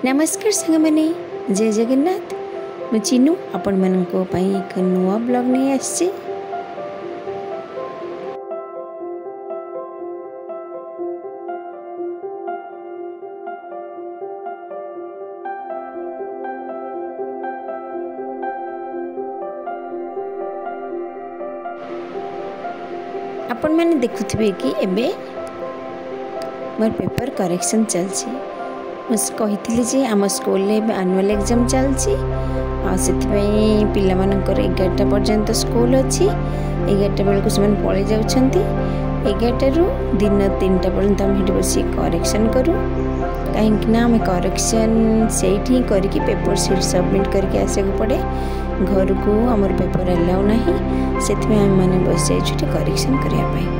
नमस्कार सांग मैंने जय जगन्नाथ मु चिन्नू आपण माननको पई एक नुआ ब्लॉग नहीं आसी। आपण मैंने देखुथिबे कि एबे मोर पेपर करेक्शन चलछि। मुझे कही जे आम स्कूल एनुअल एग्जाम चलती पिला 11टा पर्यंत स्कूल अच्छी 11टा बेलू से पलि जाऊँच 11टा रू दिन 3टा पर्यंत आम बस करेक्शन करूँ कहीं आम करेक्शन से ही करके पेपर सीट सबमिट करके आसक पड़े घर को आमर पेपर अलाउ ना से आम मैंने बस जाइए करेक्शन करने।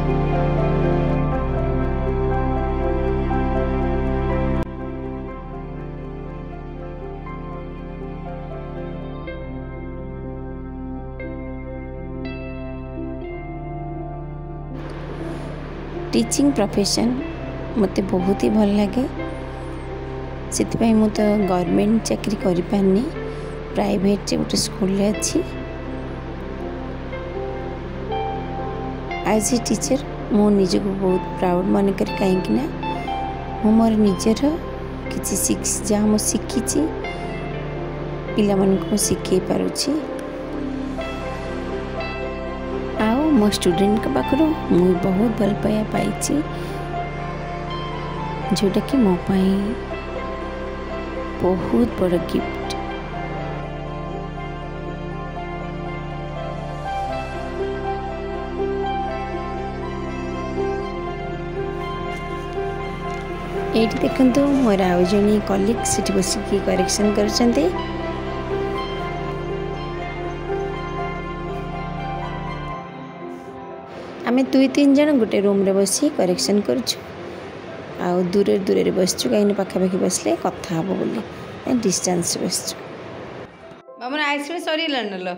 टीचिंग प्रोफेशन मते बहुत ही भल लगे से मु तो गवर्नमेंट चाकरी करि पारनी प्राइवेट गोटे स्कूल अच्छी एज ए टीचर मो निज को बहुत प्राउड मन कर कहीं मोर निजर किसी जहाँ मुझे शिखी पिला को शिखे पारुछि मो स्टूडेंट के पाखर मुझे बहुत भल पाया पाई जोटा कि मो पाई बहुत बड़ गिफ्ट। ये देखो मोर आउ जन कलीग से बस करेक्शन कर आम 2-3 जन गोटे रूम रे बसी करेक्शन करूँ दूर दूर बसचु कहीं पाखापाखि बसले कथा हम बोली डिस्टेंस बसचु। मामन आइसक्रीम सरी लो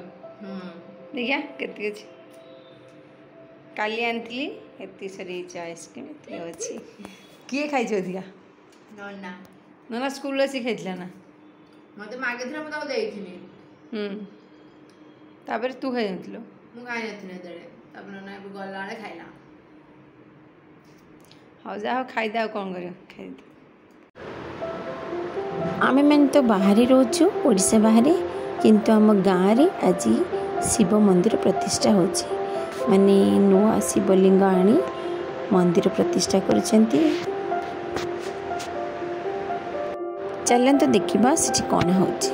देखिया केते अछि काली आनतली एती सरी आइसक्रीम एती अछि किए खाइ छ दिया नन्ना नन्ना स्कूल रे सिखाइतला ना मते मागे थरा मते देइथिनी तापर तू खाइ नथलो मु खाइ नथिने देले तब नन्ना गला रे खाइला हाँ जा खाई दे कौन कर खाई आम मैंने तो बाहर रोचु ओडिशा बाहर किंतु आम गाँव रे आज शिव मंदिर प्रतिष्ठा होची माने नुआ शिवलिंग आनी मंदिर प्रतिष्ठा करछंती। चलते देखा सेठी कौन होची।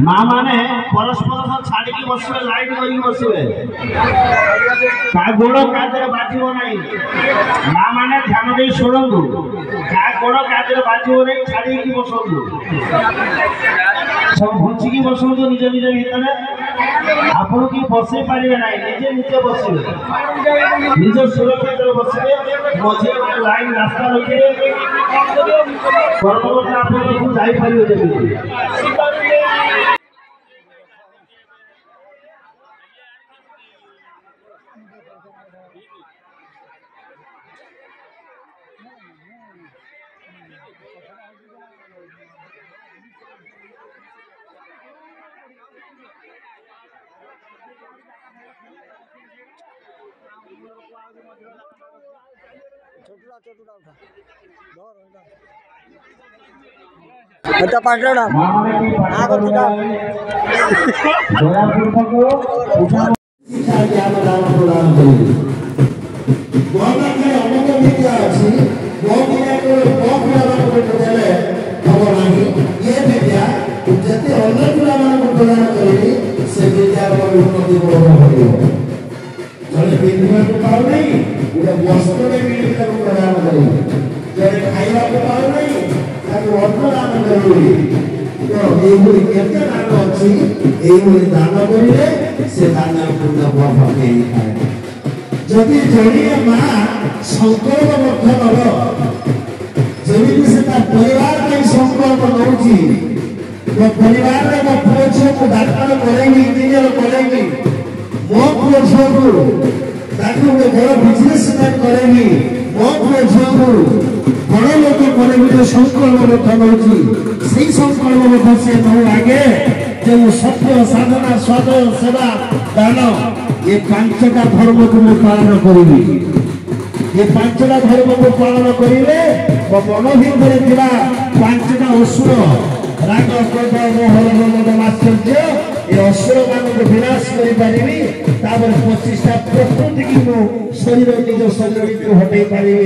माँ माने परस्पर छाड़ी बसवे लाइन करके बसवे गोड़ काजरे बाजिबो नहीं माँ माने ध्यान दे शुणु गोड़ काजरे बाजिबो नहीं छाड़ी की बसंतु सब घुचिकी बसंतु निज निज भीतर आपन की बसई पारे ना निजे निजे बसवे निज सुरक्षित बसवे मझे लाइन रास्ता रखिए कर्मकर्ता आपन जाई पारिबे जेमिति এটা পাটড়া আগর দিটা जदि जड़िए माँ संकल्प नब जमी से परिवार संकल्प नौची परिवार में मो पुओ झील को डाक्तर करेंगी इंजीनियर करेंगी मो पुओ झील को बड़ बिजनेसमैन करेंगी मो पुओ झील को बड़ लोक करेंगी जो संकल्प नौची से संकल्प से नौ आगे जो सत्य साधना स्वादय सेवा दान ये पांचटा धर्म को मैं पालन करी ये पांचटा धर्म को पालन करेंगे मन भीतर पांचटा असुर राग क्रोध मोह लोभ आश्चर्य ये असुर मान को विनाश करी 25टा प्रकृति की शरीर निज शरीर हटे पारि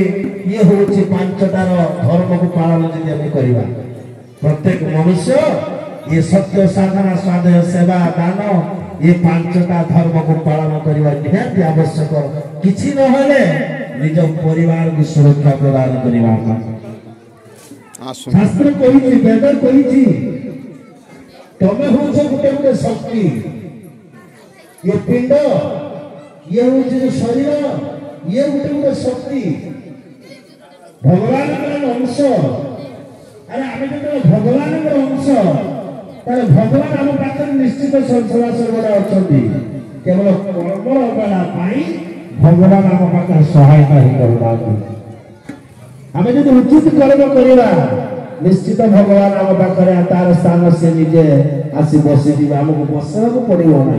ये हूँ पांचटार धर्म को पालन जब करवा प्रत्येक मनुष्य ये सत्य साधना स्वादय सेवा दान ये पांचटा धर्म को पालन करने निहाती आवश्यक किसी नहले निज परिवार की सुरक्षा प्रदान करने शास्त्र कही वेद कही तमे हूँ गोटे गोटे शक्ति ये पिंड ये हूँ शरीर ये गोटे गोटे शक्ति भगवान अंश अरे आम जो भगवान अंश तारे भगवान आम पाखे निश्चित संसार अच्छा केवल कर्म भगवान आम पाखे सहायता ही करना आम जो उचित कर्म करवा निश्चित भगवान आम पाखे तार स्थान से निजे आसी बसी आमको बसवाक पड़ो ना।